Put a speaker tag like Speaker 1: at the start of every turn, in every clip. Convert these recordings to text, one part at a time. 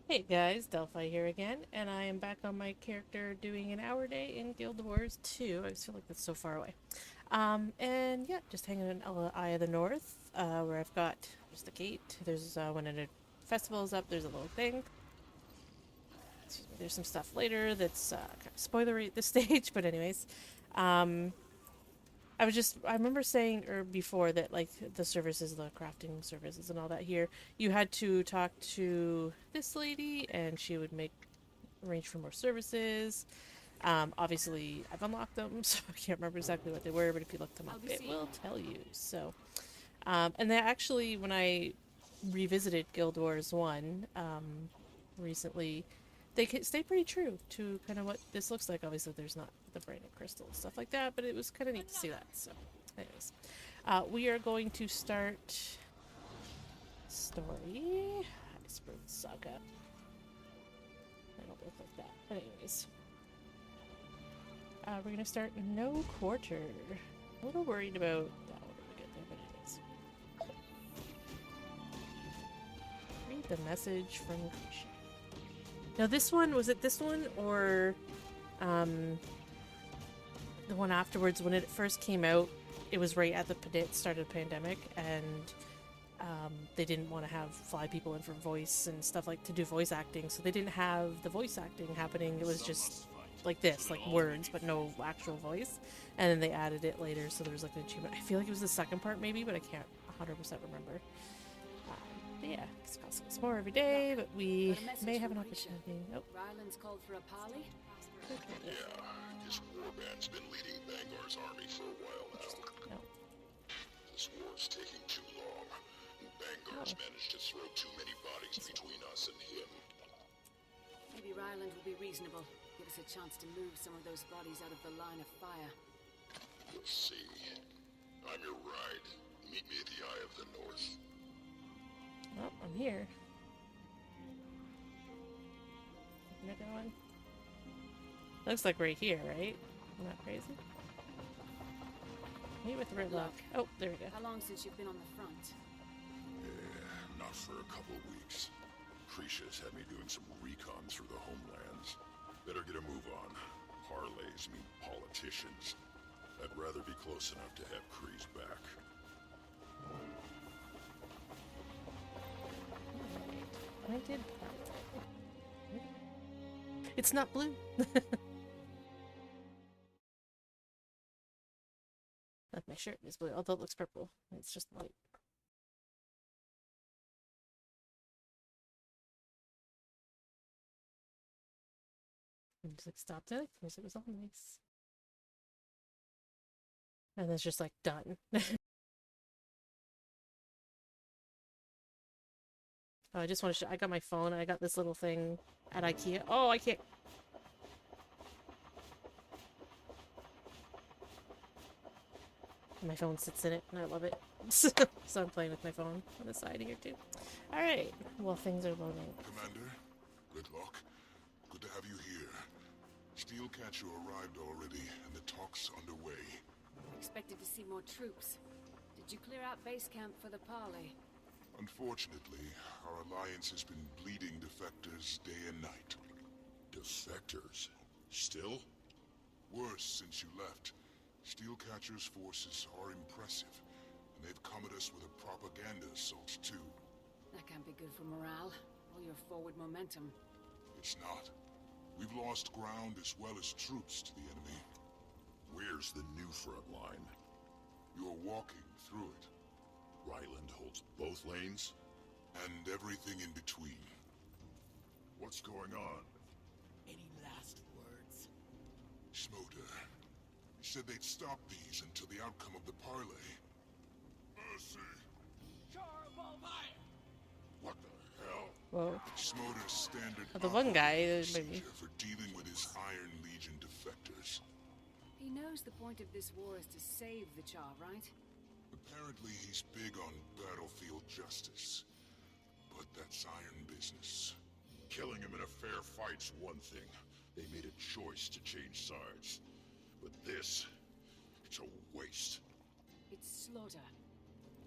Speaker 1: Hey guys, Delphi here again, and I am back on my character doing an hour day in Guild Wars 2. I just feel like that's so far away. And yeah, just hanging in Eye of the North, where I've got just a gate. There's when a festival is up, there's a little thing. Excuse me. There's some stuff later that's kind of spoilery at this stage, but anyways, um, I remember saying before that like the services, the crafting services and all that here, you had to talk to this lady and she would make arrange for more services. Obviously, I've unlocked them, so I can't remember exactly what they were, but if you look them up, it will tell you. So, and they actually, when I revisited Guild Wars 1 recently, they stay pretty true to kind of what this looks like. Obviously, there's not the branded crystal and stuff like that, but it was kind of neat to see that. So, anyways, we are going to start story. Iceberg Saga. I don't look like that. But anyways, we're gonna start no quarter. A little worried about that when we get there, but anyways. Read the message from Grisha. Now this one, was it this one or the one afterwards when it first came out? It was right at the start of the pandemic, and they didn't want to have fly people in for voice and stuff like to do voice acting, so they didn't have the voice acting happening. It was just like this, like words, but no actual voice. And then they added it later, so there was like an achievement. I feel like it was the second part, maybe, but I can't 100% remember. But yeah, it's costing us more every day, but we may have an opportunity. Oh.
Speaker 2: Ryland's called for a parley?
Speaker 3: Yeah, his warband's been leading Vanguard's army for a while now.
Speaker 1: No.
Speaker 3: This war's taking too long. Vanguard's managed to throw too many bodies between us and him.
Speaker 2: Maybe Ryland will be reasonable. Give us a chance to move some of those bodies out of the line of fire.
Speaker 3: We'll see. I'm your ride. Meet me at the Eye of the North.
Speaker 1: Oh, I'm here. Another one. Looks like right here, right? I'm not crazy. Meet with Ridlock. Oh, there we go.
Speaker 2: How long since you've been on the front?
Speaker 3: Yeah, not for a couple weeks. Krisha's had me doing some recon through the homelands. Better get a move on. Parleys mean politicians. I'd rather be close enough to have Kree's back.
Speaker 1: I did. It's not blue. My shirt is blue, although it looks purple. It's just white. And just like stopped it. Music was all nice. And then it's just like done. Oh, I just want to show. I got my phone. I got this little thing at IKEA. Oh, I can't. My phone sits in it, and I love it. So I'm playing with my phone on the side here, too. Alright, well, things are loading.
Speaker 3: Commander, Ridlock, good to have you here. Steelcatcher arrived already, and the talk's underway.
Speaker 2: Expected to see more troops. Did you clear out base camp for the parley?
Speaker 3: Unfortunately, our alliance has been bleeding defectors day and night. Defectors? Still? Worse since you left. Steelcatcher's forces are impressive, and they've come at us with a propaganda assault too.
Speaker 2: That can't be good for morale, or your forward momentum.
Speaker 3: It's not. We've lost ground as well as troops to the enemy. Where's the new front line? You're walking through it. Ryland holds both lanes? And everything in between. What's going on?
Speaker 4: Any last words?
Speaker 3: Schmoder. He said they'd stop these until the outcome of the parley. Mercy! What the hell?
Speaker 1: Whoa.
Speaker 3: Schmoder's standard
Speaker 1: The one guy,
Speaker 3: procedure for dealing with his Iron Legion defectors.
Speaker 2: He knows the point of this war is to save the Char, right?
Speaker 3: Apparently he's big on battlefield justice. But that's iron business. Killing him in a fair fight's one thing. They made a choice to change sides. But this, it's a waste.
Speaker 2: It's slaughter.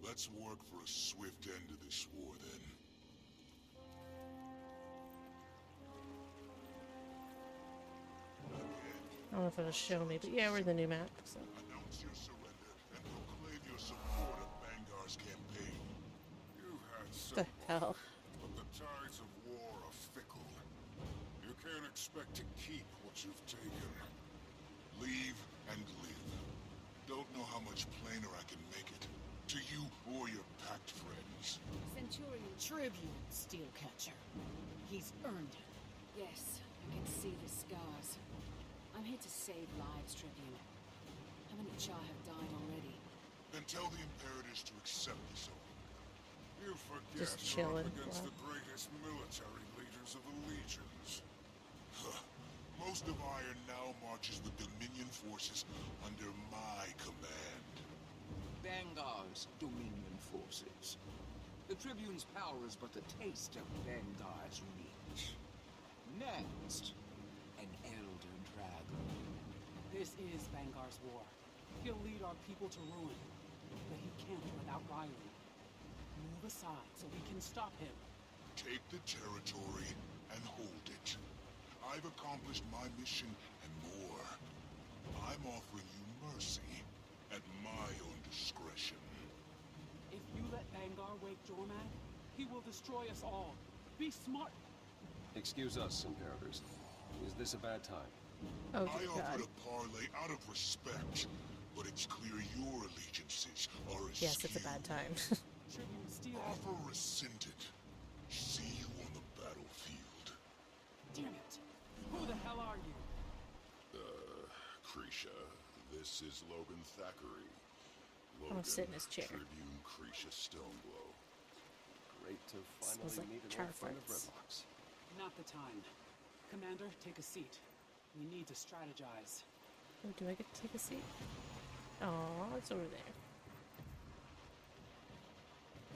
Speaker 3: Let's work for a swift end to this war, then.
Speaker 1: don't know if it'll show me, but yeah, we're the new map. So.
Speaker 3: Announce your surrender and proclaim your support of Vanguard's campaign. You've had
Speaker 1: The
Speaker 3: some
Speaker 1: hell?
Speaker 3: luck, but the tides of war are fickle. You can't expect to keep what you've taken. Leave and live. Don't know how much plainer I can make it. To you or your packed friends.
Speaker 2: Centurion.
Speaker 4: Tribune, Steelcatcher. He's earned it.
Speaker 2: Yes, I can see the scars. I'm here to save lives, Tribune. How many Char have died already?
Speaker 3: Then tell the Imperators to accept this offer. You forget
Speaker 1: Just
Speaker 3: you're up
Speaker 1: chilling,
Speaker 3: against
Speaker 1: what?
Speaker 3: the greatest military leaders of the legions. Huh. Most of Iron now marches with Dominion forces under my command.
Speaker 5: Vanguard's Dominion forces. The Tribune's power is but a taste of Vanguard's reach. Next, an Elder Dragon.
Speaker 6: This is Vanguard's war. He'll lead our people to ruin, but he can't without Riley. Move aside so we can stop him.
Speaker 3: Take the territory and hold it. I've accomplished my mission and more. I'm offering you mercy at my own discretion.
Speaker 6: If you let Vanguard wake Jormag, he will destroy us all. Be smart.
Speaker 7: Excuse us, Imperators. Is this a bad time?
Speaker 1: Oh,
Speaker 3: I
Speaker 1: dear
Speaker 3: offered
Speaker 1: God.
Speaker 3: a parley out of respect, but it's clear your allegiances are askew.
Speaker 1: Yes, it's a bad time.
Speaker 6: Tribune Steel.
Speaker 3: Offer rescinded. See you on the battlefield.
Speaker 6: Damn it. Who the hell are you?
Speaker 3: Krisha, this is Logan Thackeray.
Speaker 1: I'm gonna sit in his chair.
Speaker 3: Tribune Krisha Stoneglow.
Speaker 7: Great to
Speaker 1: Smells
Speaker 7: finally
Speaker 1: like
Speaker 7: meet an
Speaker 1: char
Speaker 7: old friend of
Speaker 1: farts.
Speaker 7: Redlock's.
Speaker 6: Not the time. Commander, take a seat. We need to strategize.
Speaker 1: Oh, do I get to take a seat? Oh, it's over there.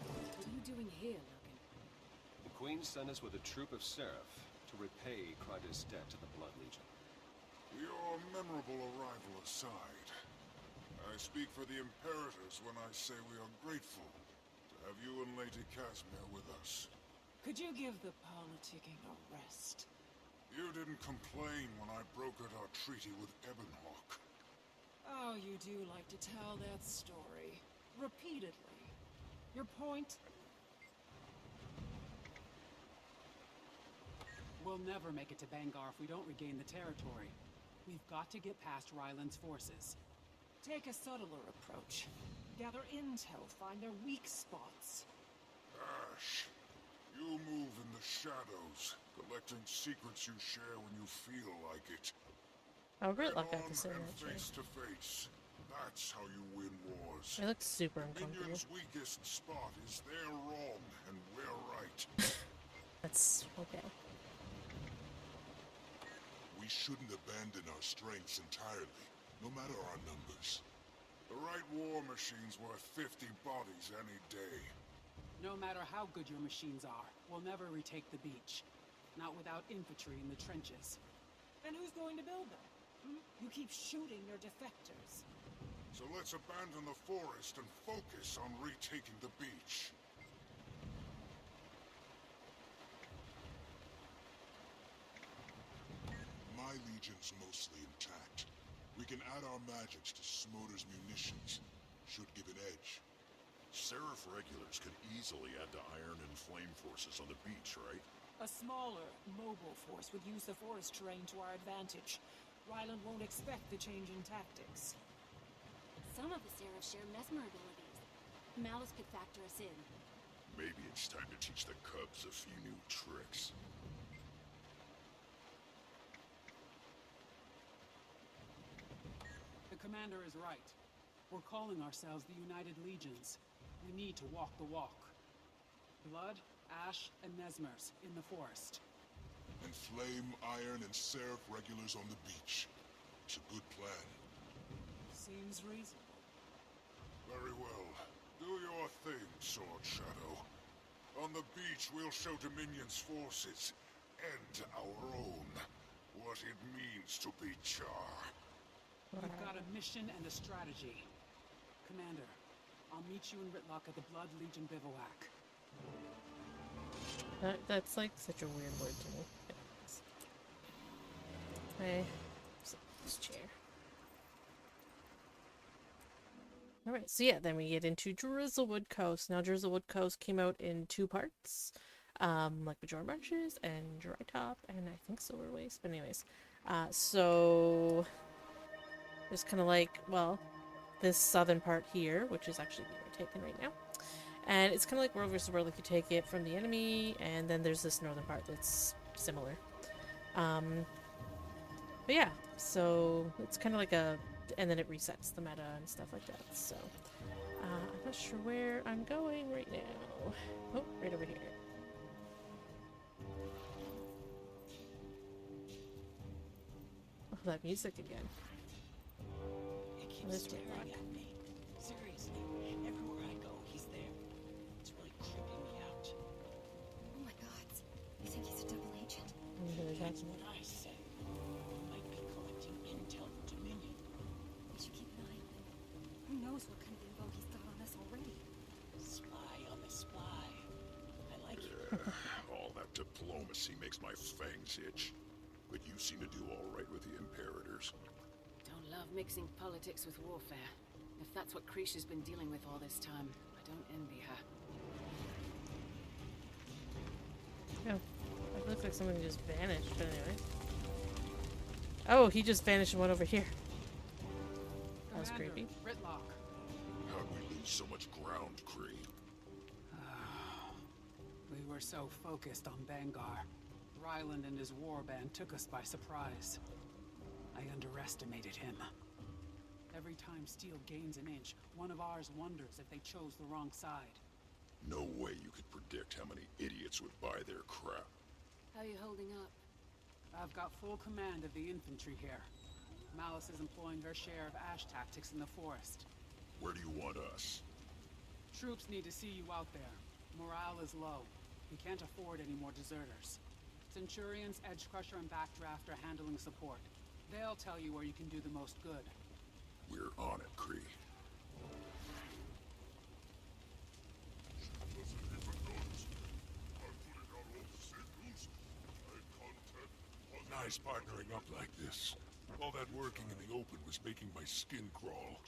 Speaker 2: What are you doing here, Logan?
Speaker 7: The Queen sent us with a troop of Seraph to repay Kryda's debt to the Blood Legion.
Speaker 3: Your memorable arrival aside, I speak for the Imperators when I say we are grateful to have you and Lady Casimir with us.
Speaker 4: Could you give the politicking a rest?
Speaker 3: You didn't complain when I brokered our treaty with Ebonhawk.
Speaker 4: Oh, you do like to tell that story. Repeatedly. Your point?
Speaker 6: We'll never make it to Vanguard if we don't regain the territory. We've got to get past Ryland's forces.
Speaker 4: Take a subtler approach. Gather intel, find their weak spots.
Speaker 3: Ash, you move in the shadows, collecting secrets you share when you feel like it.
Speaker 1: Oh, Ritlock
Speaker 3: Head
Speaker 1: got
Speaker 3: on
Speaker 1: to sit in
Speaker 3: and
Speaker 1: that chair.
Speaker 3: face to face. That's how you win wars.
Speaker 1: I look super uncomfortable.
Speaker 3: Minions' weakest spot is they're wrong and we're right.
Speaker 1: That's okay.
Speaker 3: We shouldn't abandon our strengths entirely, no matter our numbers. The right war machine's worth 50 bodies any day.
Speaker 6: No matter how good your machines are, we'll never retake the beach. Not without infantry in the trenches.
Speaker 4: And who's going to build them? You keep shooting your defectors.
Speaker 3: So let's abandon the forest and focus on retaking the beach. My legion's mostly intact. We can add our magics to Smoder's munitions. Should give an edge. Seraph regulars can easily add to Iron and Flame forces on the beach, right?
Speaker 4: A smaller, mobile force would use the forest terrain to our advantage. Ryland won't expect the change in tactics.
Speaker 8: Some of the Seraphs share mesmer abilities. Malice could factor us in.
Speaker 3: Maybe it's time to teach the Cubs a few new tricks.
Speaker 6: The commander is right. We're calling ourselves the United Legions. We need to walk the walk. Blood, Ash, and Nesmers in the forest.
Speaker 3: And Flame, Iron, and Seraph regulars on the beach. It's a good plan.
Speaker 6: Seems reasonable.
Speaker 3: Very well. Do your thing, Sword Shadow. On the beach, we'll show Dominion's forces, and our own, what it means to be Char.
Speaker 6: We've got a mission and a strategy. Commander, I'll meet you in Ritlock at the Blood Legion bivouac.
Speaker 1: That's like such a weird word to me. Hey. this chair. Alright, so yeah, then we get into Drizzlewood Coast. Now, Drizzlewood Coast came out in 2 parts. Like Majora Marshes and Dry Top, and I think Silver Waste. But anyways, so there's kind of like, well, this southern part here, which is actually being taken right now. And it's kind of like World vs. World, like you take it from the enemy, and then there's this northern part that's similar. But yeah, so it's kind of like a, and then it resets the meta and stuff like that. So I'm not sure where I'm going right now. Oh, right over here. Oh, that music again.
Speaker 9: He
Speaker 1: Oh,
Speaker 9: keeps
Speaker 1: there's
Speaker 9: staring
Speaker 1: Whitlock.
Speaker 9: at me. Seriously, everywhere I go, he's there. It's really creeping me out.
Speaker 8: Oh my god. You think he's a double agent?
Speaker 1: I wonder who
Speaker 9: That's
Speaker 1: that's
Speaker 9: what I said. He might be collecting intel for Dominion.
Speaker 8: We should keep an eye on him. Who knows what kind of info he's got on us already?
Speaker 9: Spy on the spy. I like it.
Speaker 3: All that diplomacy makes my fangs itch. But you seem to do all right with the Imperators.
Speaker 2: Don't love mixing politics with warfare. If that's what Krisha's been dealing with all this time, I don't envy her.
Speaker 1: Oh, it looks like someone just vanished, but anyway. Oh, he just vanished and went over here. That was
Speaker 6: Commander,
Speaker 1: creepy.
Speaker 6: Whitlock.
Speaker 3: How'd we lose so much ground, Kree?
Speaker 6: We were so focused on Bangar. Ryland and his warband took us by surprise. I underestimated him. Every time steel gains an inch, one of ours wonders if they chose the wrong side.
Speaker 3: No way you could predict how many idiots would buy their crap.
Speaker 2: How are you holding up?
Speaker 6: I've got full command of the infantry here. Malice is employing her share of ash tactics in the forest.
Speaker 3: Where do you want us?
Speaker 6: Troops need to see you out there. Morale is low. We can't afford any more deserters. Centurions, Edgecrusher, and Backdraft are handling support. They'll tell you where you can do the most good.
Speaker 3: We're on it, Kree.
Speaker 10: Nice partnering up like this. All that working in the open was making my skin crawl.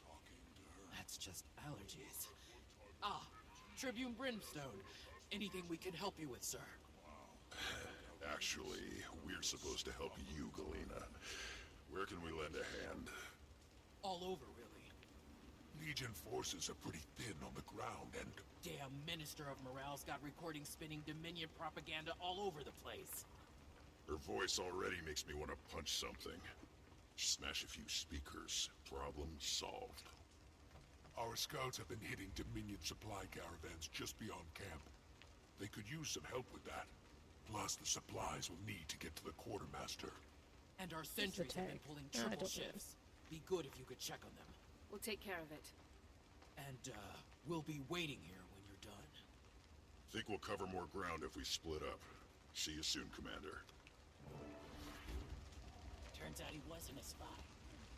Speaker 11: That's just allergies. Ah, Tribune Brimstone. Anything we can help you with, sir?
Speaker 3: Actually, we're supposed to help you, Galena. Where can we lend a hand?
Speaker 11: All over, really.
Speaker 10: Legion forces are pretty thin on the ground, and
Speaker 11: Damn Minister of Morale's got recordings spinning Dominion propaganda all over the place.
Speaker 3: Her voice already makes me want to punch something. Smash a few speakers. Problem solved.
Speaker 10: our scouts have been hitting Dominion supply caravans just beyond camp. They could use some help with that. Plus, the supplies we'll need to get to the quartermaster.
Speaker 11: And our sentries have been pulling triple shifts. Be good if you could check on them.
Speaker 2: We'll take care of it.
Speaker 11: And, we'll be waiting here when you're done.
Speaker 3: Think we'll cover more ground if we split up. See you soon, Commander.
Speaker 9: Turns out he wasn't a spy.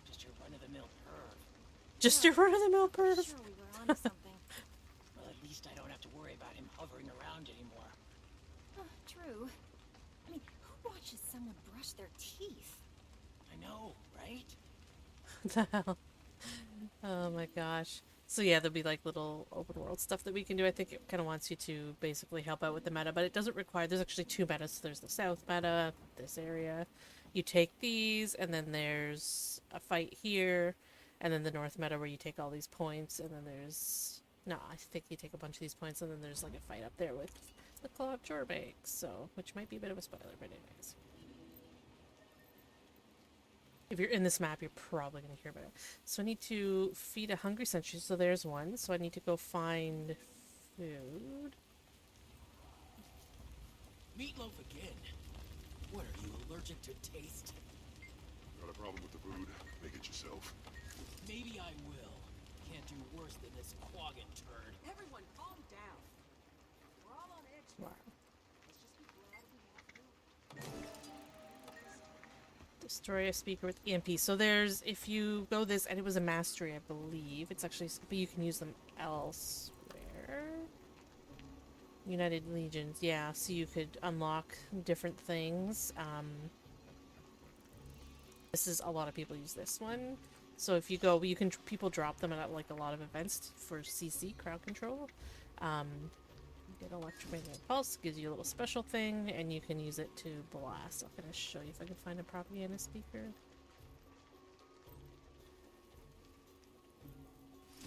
Speaker 9: Just your run-of-the-mill perv.
Speaker 1: Just your run-of-the-mill perv.
Speaker 8: Sure, we were onto something.
Speaker 9: Well, at least I don't have to worry about him hovering around anymore.
Speaker 8: True. I mean, who watches someone brush their teeth?
Speaker 9: I know, right?
Speaker 1: What the hell? Oh my gosh. So yeah, there'll be like little open world stuff that we can do. I think it kind of wants you to basically help out with the meta, but it doesn't require, there's actually two metas. So there's the south meta, this area. You take these, and then there's a fight here, and then the north meta where you take all these points, and then there's, no, I think you take a bunch of these points, and then there's like a fight up there with the Claw of Jorbank, so, which might be a bit of a spoiler, but anyways. If you're in this map, you're probably going to hear about it. So I need to feed a hungry sentry, so there's one. So I need to go find food.
Speaker 11: Meatloaf again? What are you, allergic to taste?
Speaker 3: Got a problem with the food? Make it yourself.
Speaker 11: Maybe I will. Can't do worse than this quaggin' turd.
Speaker 4: Everyone, calm down. We're all on edge.
Speaker 1: Wow.
Speaker 4: Let's just be glad we have
Speaker 1: Destroy a speaker with EMP. So there's, if you go this, and it was a mastery, I believe. It's actually, but you can use them elsewhere. United Legions, yeah. So you could unlock different things. This is a lot of people use this one. So if you go, you can people drop them at like a lot of events for CC crowd control. You get electromagnetic pulse, gives you a little special thing, and you can use it to blast. I'm gonna show you if I can find a propaganda speaker.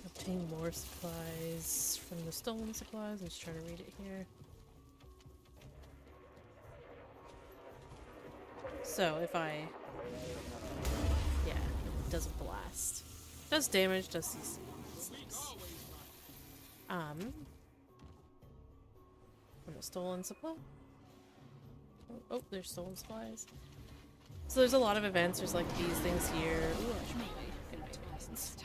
Speaker 1: Obtain more supplies from the stolen supplies. I'm just trying to read it here. So if I, yeah, it does a blast. Does damage, does CC. It's nice. From the stolen supply. Oh, there's stolen supplies. So there's a lot of events. There's like these things here. Ooh, I should probably get my license.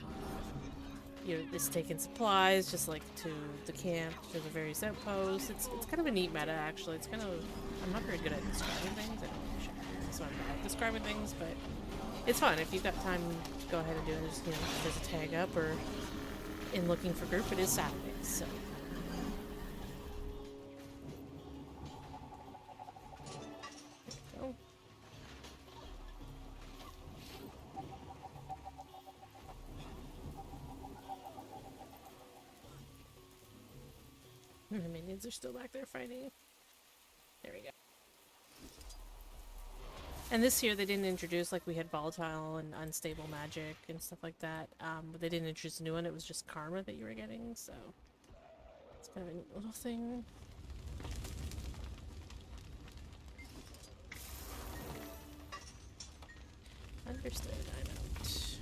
Speaker 1: It's taking supplies just like to the camp, to the various outposts. It's kind of a neat meta actually. It's kind of, I'm not very good at describing things. I don't really sure. So I'm bad at describing things, but it's fun. If you've got time, go ahead and do it. There's, you know, if there's a tag up or in looking for group, it is Saturday, so. There we go. The minions are still back there fighting. There we go. And this year they didn't introduce, like we had volatile and unstable magic and stuff like that, but they didn't introduce a new one. It was just karma that you were getting, so it's kind of a neat little thing. Understood, I'm out.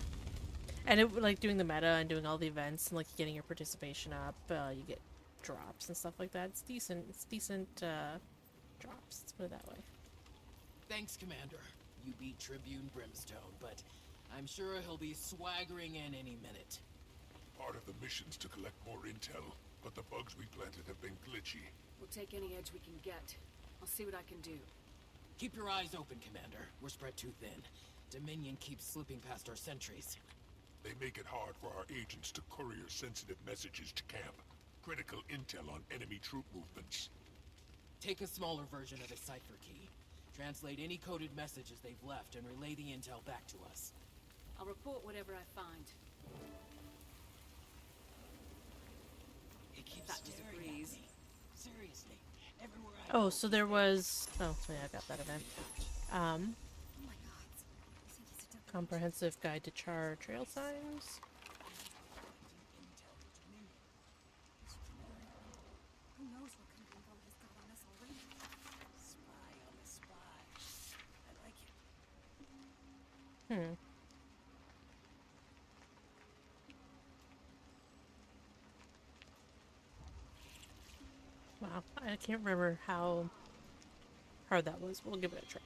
Speaker 1: And it, like doing the meta and doing all the events and like getting your participation up, you get drops and stuff like that. It's decent. It's decent drops. Let's put it that way.
Speaker 11: Thanks, Commander. You beat Tribune Brimstone, but I'm sure he'll be swaggering in any minute.
Speaker 10: Part of the mission's to collect more intel, but the bugs we planted have been glitchy.
Speaker 2: We'll take any edge we can get. I'll see what I can do.
Speaker 11: Keep your eyes open, Commander. We're spread too thin. Dominion keeps slipping past our sentries.
Speaker 10: They make it hard for our agents to courier sensitive messages to camp. Critical intel on enemy troop movements.
Speaker 11: Take a smaller version of a cipher key. Translate any coded messages they've left and relay the intel back to us.
Speaker 2: I'll report whatever I find.
Speaker 9: It keeps
Speaker 2: That was a
Speaker 9: staring at
Speaker 2: breeze.
Speaker 9: me. Seriously, everywhere I
Speaker 1: Oh,
Speaker 9: go,
Speaker 1: so there was... Oh, yeah, I got that event.
Speaker 8: Oh my god. I think it's a double.
Speaker 1: Comprehensive guide to char trail signs.
Speaker 9: intel to Dominion.
Speaker 8: Who knows what kind of info he's got on us already?
Speaker 9: Spy on the spy. I like it.
Speaker 1: Wow, I can't remember how hard that was. We'll give it a try.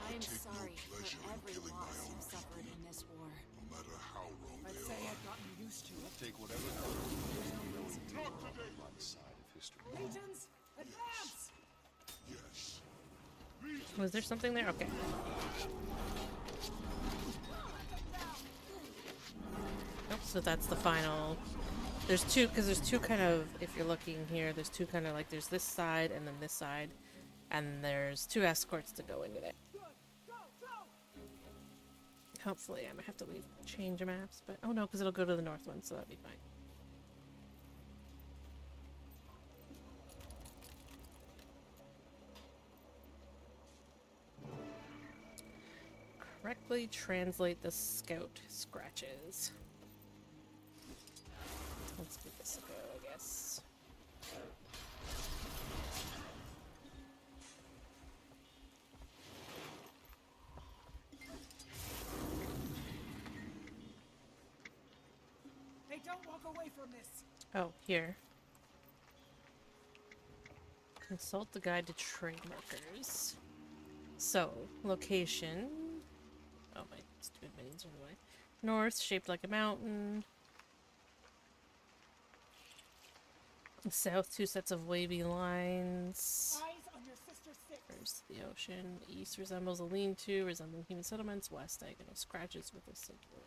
Speaker 2: I am
Speaker 3: take no
Speaker 2: sorry
Speaker 3: pleasure
Speaker 2: for
Speaker 3: in
Speaker 2: every
Speaker 3: killing my
Speaker 2: loss
Speaker 3: own
Speaker 2: you've suffered
Speaker 3: people.
Speaker 2: in this war.
Speaker 3: No matter how wrong
Speaker 4: I'd
Speaker 3: they
Speaker 4: say
Speaker 3: are.
Speaker 4: I've gotten used to it.
Speaker 7: Take whatever comes. Knowing you are on the right side of history.
Speaker 4: Legions, advance!
Speaker 3: Yes.
Speaker 1: Was there something there? Okay. Nope, so that's the final. There's two, because there's two kind of, if you're looking here, there's two kind of like, there's this side and then this side. And there's two escorts to go into it. Hopefully, I might have to change maps, but oh no, because it'll go to the north one, so that'd be fine. Correctly translate the scout scratches. Let's give this a go, I guess.
Speaker 4: Hey, don't walk away from this!
Speaker 1: Oh, here. Consult the guide to trade markers. So, location. Oh, my stupid minions are in the way. North, shaped like a mountain. South, two sets of wavy lines.
Speaker 4: Eyes on your sister six!
Speaker 1: There's the ocean. East resembles a lean-to, resembling human settlements. West, diagonal scratches with a simple.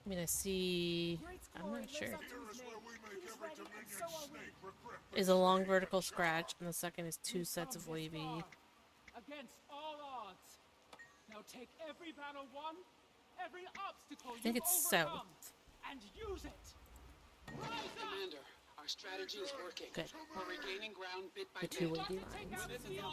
Speaker 1: I mean, I see... I'm not sure.
Speaker 3: Here is where we make every Dominion snake regret their
Speaker 1: Is a long vertical scratch, and the second is 2 sets of wavy.
Speaker 6: Against all odds. Now take every battle won, every obstacle
Speaker 1: I think
Speaker 6: you've
Speaker 1: it's
Speaker 6: overcome,
Speaker 1: south.
Speaker 6: and use it. Rise up!
Speaker 12: Commander, our strategy is working.
Speaker 1: Good.
Speaker 12: We're regaining ground bit by
Speaker 1: The 2
Speaker 12: bit.
Speaker 1: wavy lines.
Speaker 2: Smell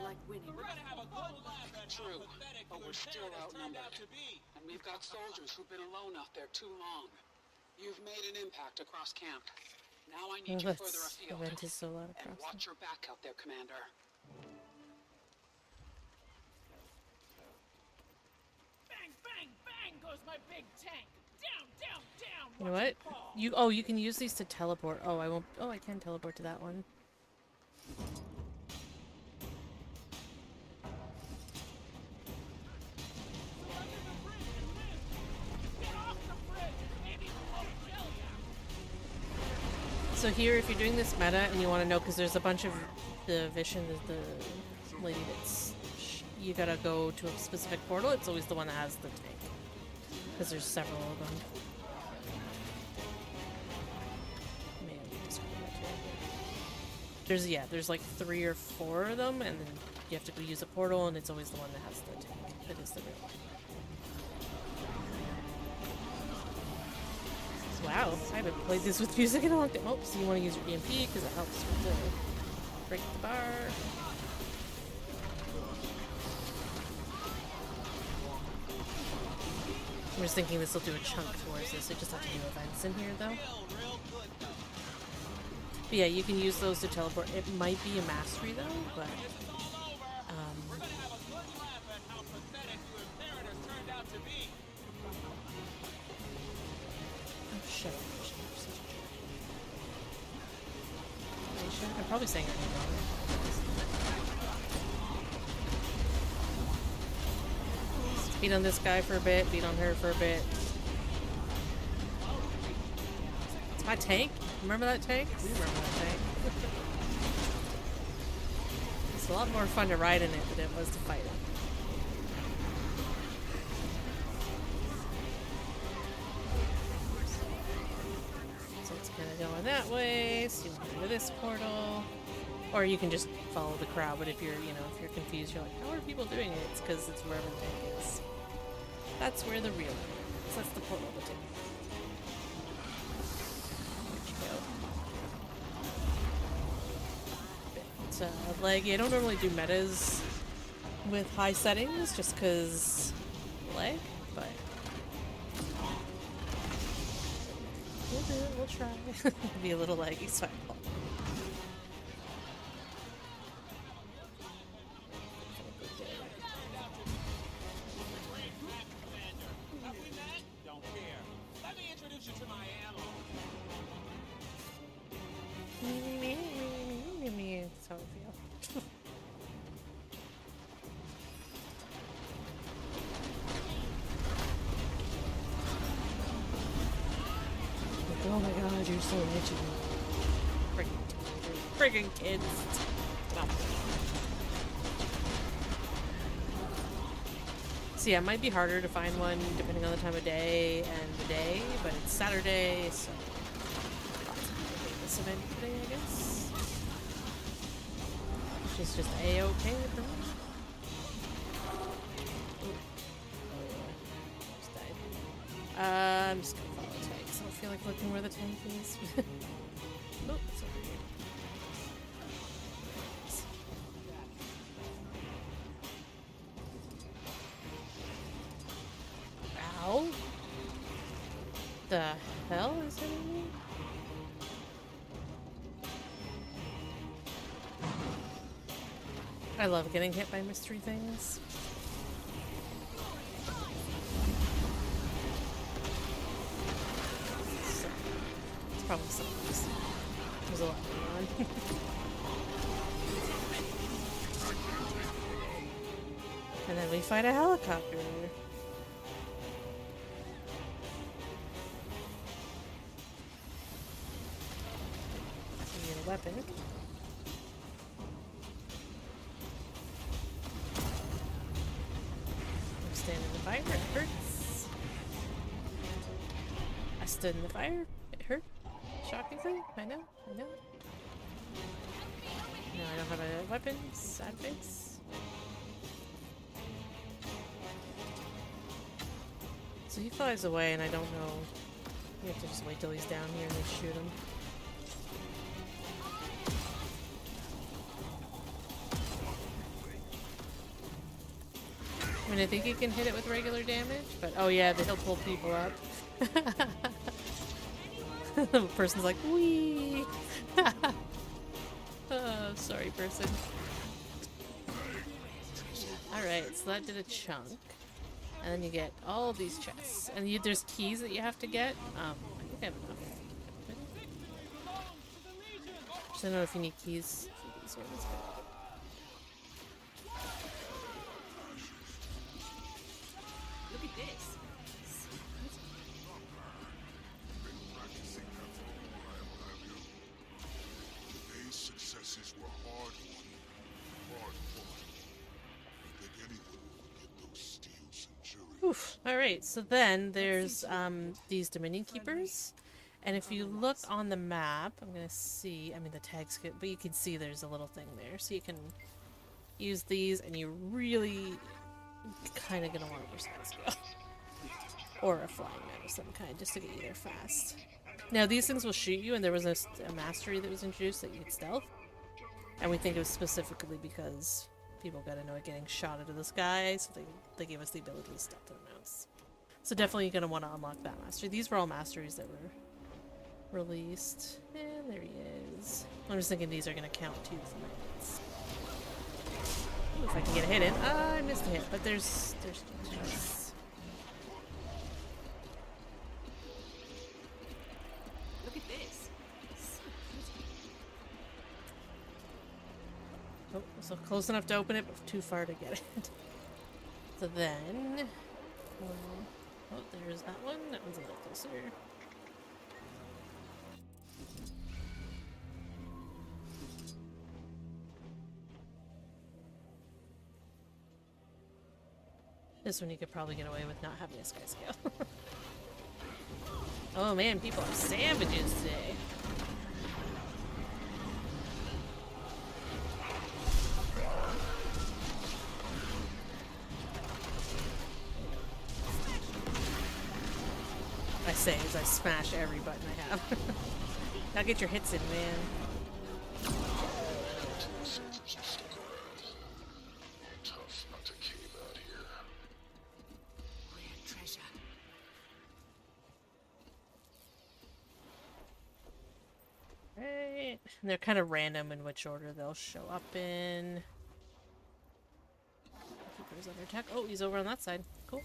Speaker 2: like winning.
Speaker 11: We're gonna have a good laugh at how
Speaker 12: True,
Speaker 11: pathetic
Speaker 12: but
Speaker 11: your
Speaker 12: we're still
Speaker 11: inheritance turned
Speaker 12: outnumbered.
Speaker 11: out to be.
Speaker 12: And we've got soldiers who've been alone out there too long. You've made an impact across camp. Now I need
Speaker 1: Oh,
Speaker 12: you further
Speaker 1: that's...
Speaker 12: afield.
Speaker 1: event is so loud
Speaker 12: And
Speaker 1: across.
Speaker 12: watch your back out there, Commander.
Speaker 4: Bang, bang, bang goes my big tank. Down, down, down.
Speaker 1: You know
Speaker 4: watch
Speaker 1: what?
Speaker 4: it fall.
Speaker 1: You can use these to teleport. Oh, I won't. Oh, I can teleport to that one. So here, if you're doing this meta and you want to know, because there's a bunch of the Vision, the lady that's, you gotta go to a specific portal. It's always the one that has the tank, because there's several of them. Maybe I can describe that to you. There's like 3 or 4 of them, and then you have to go use a portal, and it's always the one that has the tank. That is the real one. Wow, I haven't played this with music in a long time. Oh, so you want to use your EMP because it helps with the break the bar. I'm just thinking this will do a chunk towards this. I just have to do events in here though. But yeah, you can use those to teleport. It might be a mastery though, but
Speaker 11: We're gonna have a good laugh at how pathetic your inheritance turned out to be.
Speaker 1: oh, shut up. I'm probably saying it wrong. Beat on this guy for a bit, beat on her for a bit. It's my tank. Remember that tank? We remember that tank. It's a lot more fun to ride in it than it was to fight it. So it's kind of going that way. So you want to go to this portal. Or you can just follow the crowd, but if you're, if you're confused, you're like, how are people doing it? It's because it's wherever the tank is. That's where the real one is. That's the portal of the tank. There you go. Leg. I don't normally do metas with high settings, just because leg, but we'll do it. We'll try. It'll be a little laggy, so I apologize. That's how I feel. Like, oh my god, you're so itchy. Friggin' kids. Stop. So yeah, it might be harder to find one depending on the time of day and the day, but it's Saturday, so lots of people doing this event today, I guess. Which is just A-okay for me. Just died. I'm just gonna follow the tank, 'cause I don't feel like looking where the tank is. Oh, it's over here. Ow! The hell is hitting me? I love getting hit by mystery things. So, it's probably something else. There's a lot going on. And then we fight a helicopter. We get a weapon. I'm standing the fire, it hurts. blasted in the fire. It hurt. Shockingly. I know. I know. No, I don't have a weapon. Sad face. So he flies away, and I don't know. You have to just wait till he's down here and then shoot him. I mean, I think you can hit it with regular damage, but oh yeah, but he'll pull people up. The person's like, wee. Oh, sorry, person. Alright, so that did a chunk. And then you get all of these chests. And there's keys that you have to get. I think I have enough. Just don't know if you need keys for these ones.
Speaker 2: Look at this.
Speaker 3: Today's successes were hard won, hard fought. I think anyone will forget those steel centurions.
Speaker 1: Oof. Alright, so then there's these Dominion Keepers. And if you look on the map, I'm gonna see, I mean the tags, but you can see there's a little thing there. So you can use these, and you really kind of gonna want a Versailles skill. Or a flying man of some kind, just to get you there fast. Now these things will shoot you, and there was a mastery that was introduced that you could stealth. And we think it was specifically because people got into it getting shot into the sky, so they gave us the ability to stealth their mounts. So definitely you're going to want to unlock that mastery. These were all masteries that were released. And there he is. I'm just thinking these are going to count too for my hits. Ooh, if I can get a hit in. I missed a hit, but there's
Speaker 2: Look at this.
Speaker 1: Oh, so close enough to open it, but too far to get it. So then... oh, there's that one. That one's a little closer. This one you could probably get away with not having a sky scale. Oh man, people are savages today. I say as I smash every button I have. Now get your hits in, man.
Speaker 3: Tough not to cave out here.
Speaker 2: Rare treasure.
Speaker 1: Right. And they're kind of random in which order they'll show up in. Keeper's under attack. Oh, he's over on that side. Cool.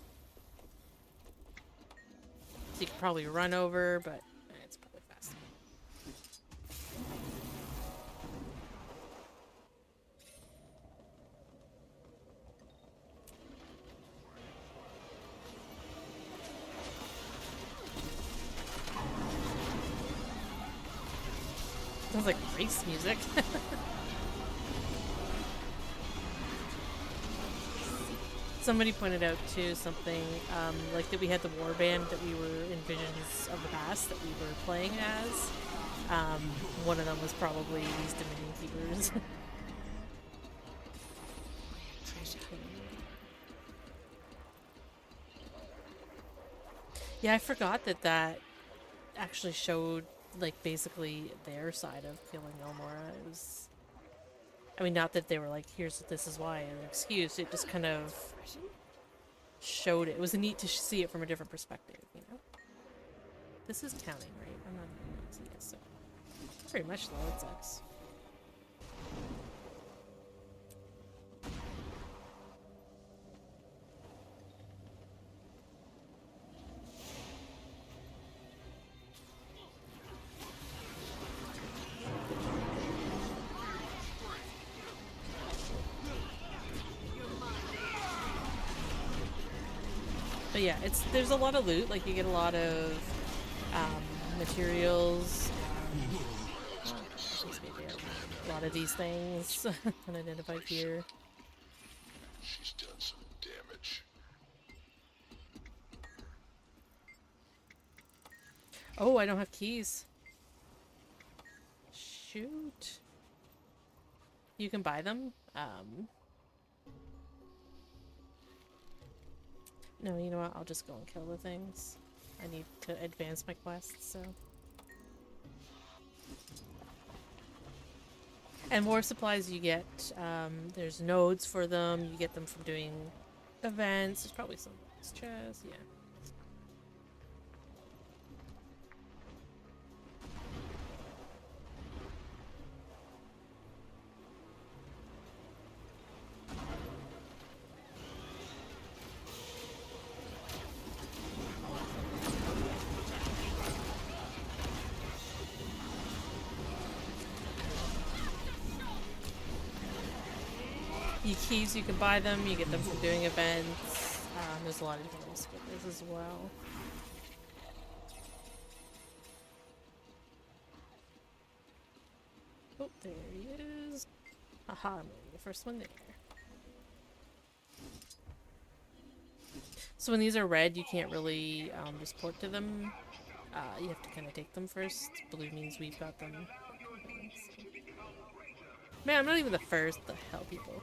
Speaker 1: So you could probably run over, but it's probably faster. Sounds like race music. Somebody pointed out too something like that we had the warband that we were in Visions of the Past that we were playing as. One of them was probably these Dominion Keepers. Yeah, I forgot that actually showed like basically their side of killing Elmora. It was, I mean, not that they were like, this is why, an excuse. It just kind of showed it. It was neat to see it from a different perspective, you know? This is counting, right? I'm not seeing it, so. Pretty much though, it sucks. But yeah, there's a lot of loot. Like you get a lot of materials. A lot of these things. Unidentified gear.
Speaker 3: She's done some damage.
Speaker 1: Oh, I don't have keys. Shoot. You can buy them. No, you know what? I'll just go and kill the things. I need to advance my quest, so. And more supplies you get. There's nodes for them. You get them from doing events. There's probably some chests. Yeah. Keys, you can buy them, you get them from doing events. There's a lot of different ways to get this as well. Oh, there he is. Haha, I'm the first one there. So when these are red, you can't really just port to them. You have to kind of take them first. Blue means we've got them. Man, I'm not even the first. The hell, people.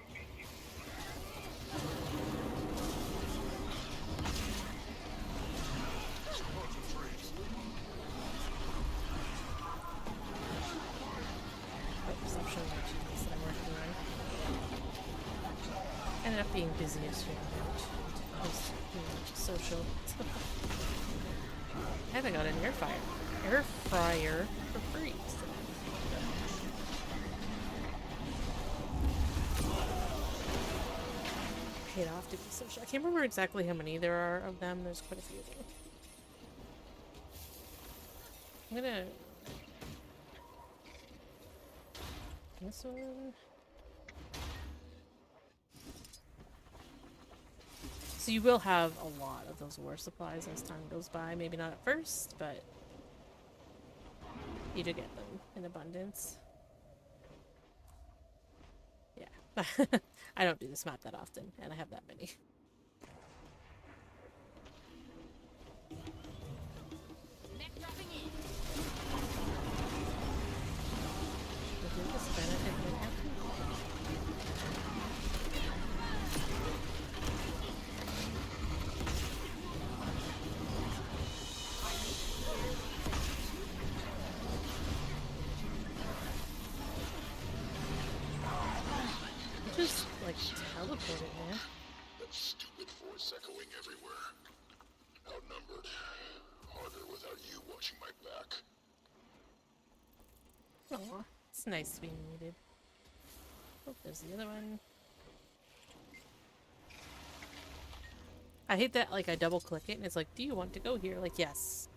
Speaker 1: Stop showing my achievements that I'm working on. Ended up being busy yesterday. I was social. And I got an air fryer for free. So. Paid off to be social. I can't remember exactly how many there are of them. There's quite a few of them. I'm gonna... This one... So you will have a lot of those war supplies as time goes by. Maybe not at first, but you do get them in abundance. Yeah. I don't do this map that often, and I have that many. Just like teleported, man.
Speaker 3: That stupid voice echoing everywhere. Outnumbered. Harder without you watching my back.
Speaker 1: Aw, it's nice to be needed. Oh, there's the other one. I hate that, like, I double click it and it's like, do you want to go here? Like, yes.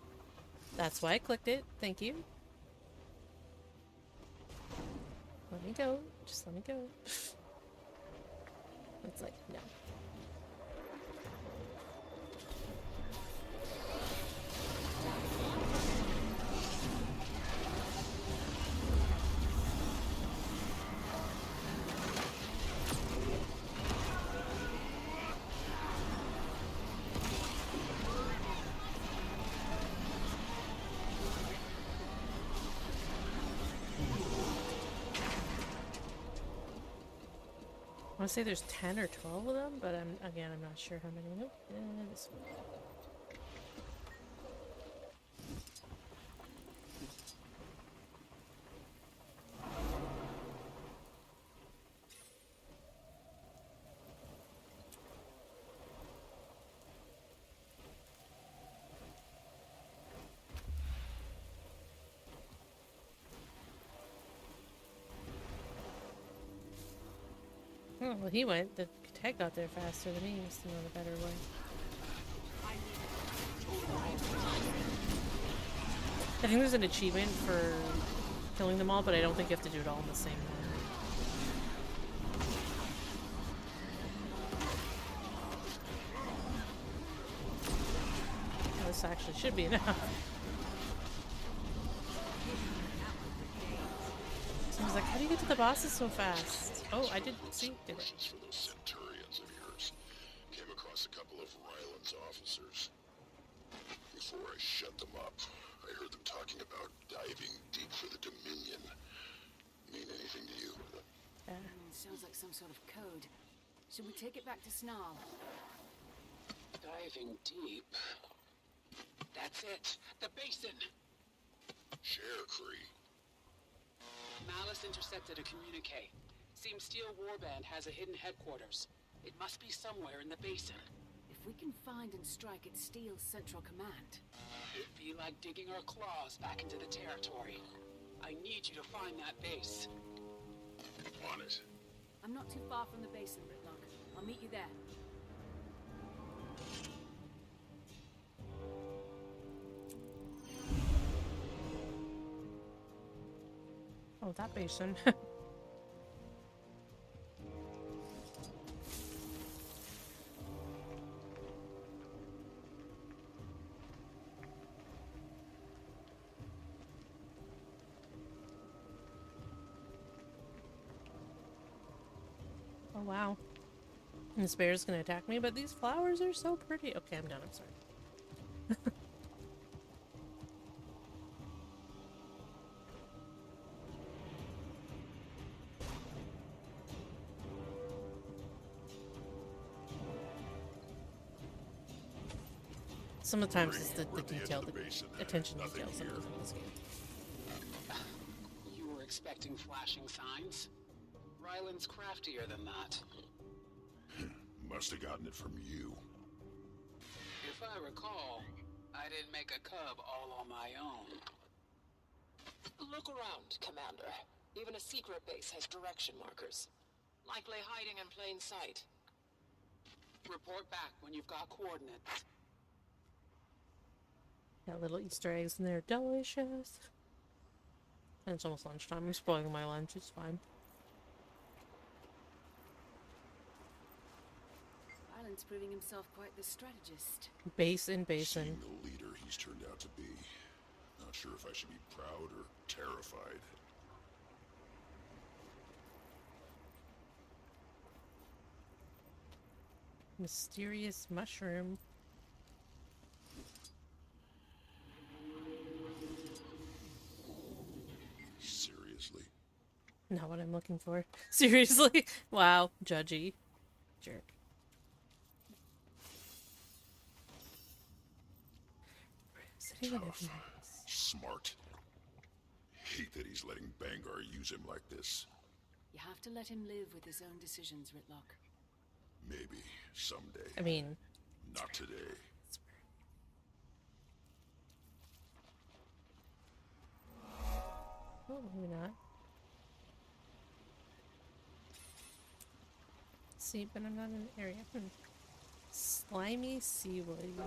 Speaker 1: That's why I clicked it. Thank you. Let me go. Just let me go. It's like, no. I want to say there's 10 or 12 of them, but I'm not sure how many. Nope. This one. Oh, well, he went. The tag got there faster than me. He must have known a better way. I think there's an achievement for killing them all, but I don't think you have to do it all in the same one. Oh, this actually should be enough. Someone's like, how do you get to the bosses so fast? Oh, I did see. Did it?
Speaker 3: For those centurions of yours. Came across a couple of Ryland's officers. Before I shut them up, I heard them talking about diving deep for the Dominion mean anything to you?
Speaker 2: Sounds like some sort of code. Should we take it back to Snarl?
Speaker 12: Diving deep. That's it. The basin.
Speaker 3: Share, Kree.
Speaker 12: Malice intercepted a communique. Seems Steel Warband has a hidden headquarters. It must be somewhere in the basin.
Speaker 2: If we can find and strike at Steel's central command.
Speaker 12: It'd be like digging our claws back into the territory. I need you to find that base.
Speaker 3: On it.
Speaker 2: I'm not too far from the basin, Ritlock. I'll meet you there.
Speaker 1: Oh, that basin. Oh, wow. And this bear's gonna attack me, but these flowers are so pretty. Okay, I'm done. I'm sorry. Sometimes it's the detail, the attention to detail sometimes in this game.
Speaker 12: You were expecting flashing signs? Ryland's craftier than that.
Speaker 3: Must have gotten it from you.
Speaker 12: If I recall, I didn't make a cub all on my own.
Speaker 13: Look around, Commander. Even a secret base has direction markers. Likely hiding in plain sight.
Speaker 12: Report back when you've got coordinates.
Speaker 1: Got little Easter eggs in there. Delicious. And it's almost lunchtime. I'm spoiling my lunch. It's fine.
Speaker 2: Ryland's proving himself quite the strategist.
Speaker 1: Basin.
Speaker 3: Seeing the leader he's turned out to be. Not sure if I should be proud or terrified.
Speaker 1: Mysterious mushroom.
Speaker 3: Seriously?
Speaker 1: Not what I'm looking for. Seriously? Wow. Judgy. Jerk.
Speaker 3: Tough. Smart. Hate that he's letting Bangar use him like this.
Speaker 2: You have to let him live with his own decisions, Ritlock.
Speaker 3: Maybe someday.
Speaker 1: I mean...
Speaker 3: Not today.
Speaker 1: Oh, maybe not. See, but I'm not in the area. Slimy seaweed.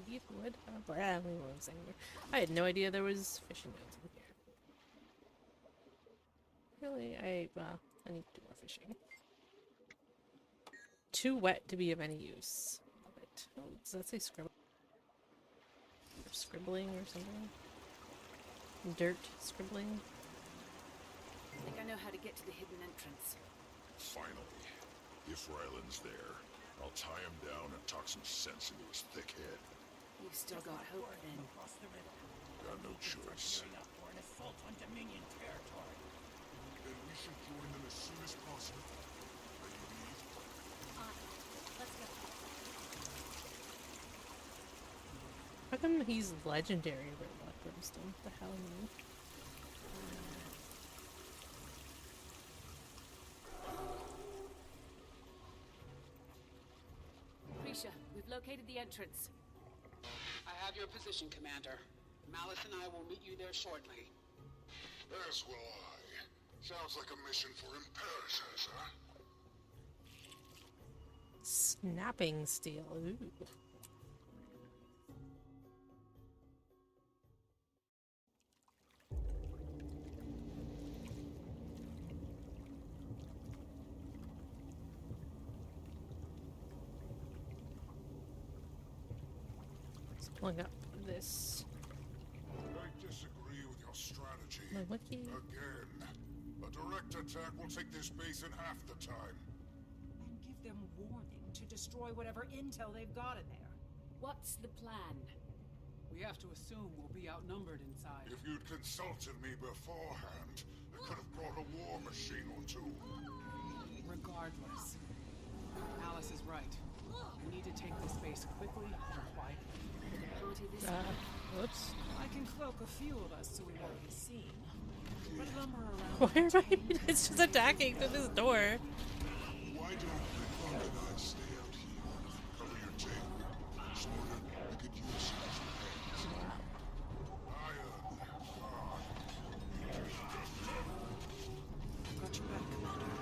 Speaker 1: Leafwood? I had no idea there was fishing nodes in here. Really? I need to do more fishing. Too wet to be of any use. Love it. Oh, does that say scribble? Or scribbling or something? Dirt scribbling?
Speaker 2: I think I know how to get to the hidden entrance.
Speaker 3: Finally. If Ryland's there, I'll tie him down and talk some sense into his thick head.
Speaker 2: You've still got hope, then.
Speaker 3: Got no choice.
Speaker 9: For an assault on Dominion territory.
Speaker 10: Then we should join them as soon as possible. Ready to leave?
Speaker 8: Let's go.
Speaker 1: How come he's legendary, Ritlock Brimstone? What the hell, man?
Speaker 2: Prisha, we've located the entrance.
Speaker 12: I have your position, Commander. Malice and I will meet you there shortly.
Speaker 3: As will I. Sounds like a mission for imperators, huh?
Speaker 1: Snapping steel. Ooh. Just pulling up this.
Speaker 10: I disagree with your strategy.
Speaker 1: My wiki.
Speaker 10: Again. A direct attack will take this base in half the time.
Speaker 4: And give them warning to destroy whatever intel they've got in there.
Speaker 2: What's the plan?
Speaker 6: We have to assume we'll be outnumbered inside.
Speaker 3: If you'd consulted me beforehand, I could have brought a war machine or two.
Speaker 6: Regardless, Alice is right. We need to take this base quickly and quietly.
Speaker 1: Whoops.
Speaker 4: I can cloak a few of us so we won't be seen. But lumber around.
Speaker 1: Why am I? It's just attacking through this door.
Speaker 3: Why don't the guys stay out here? Cover your tail. Smarter, I could use some extra hands.
Speaker 4: Got your back, Commander.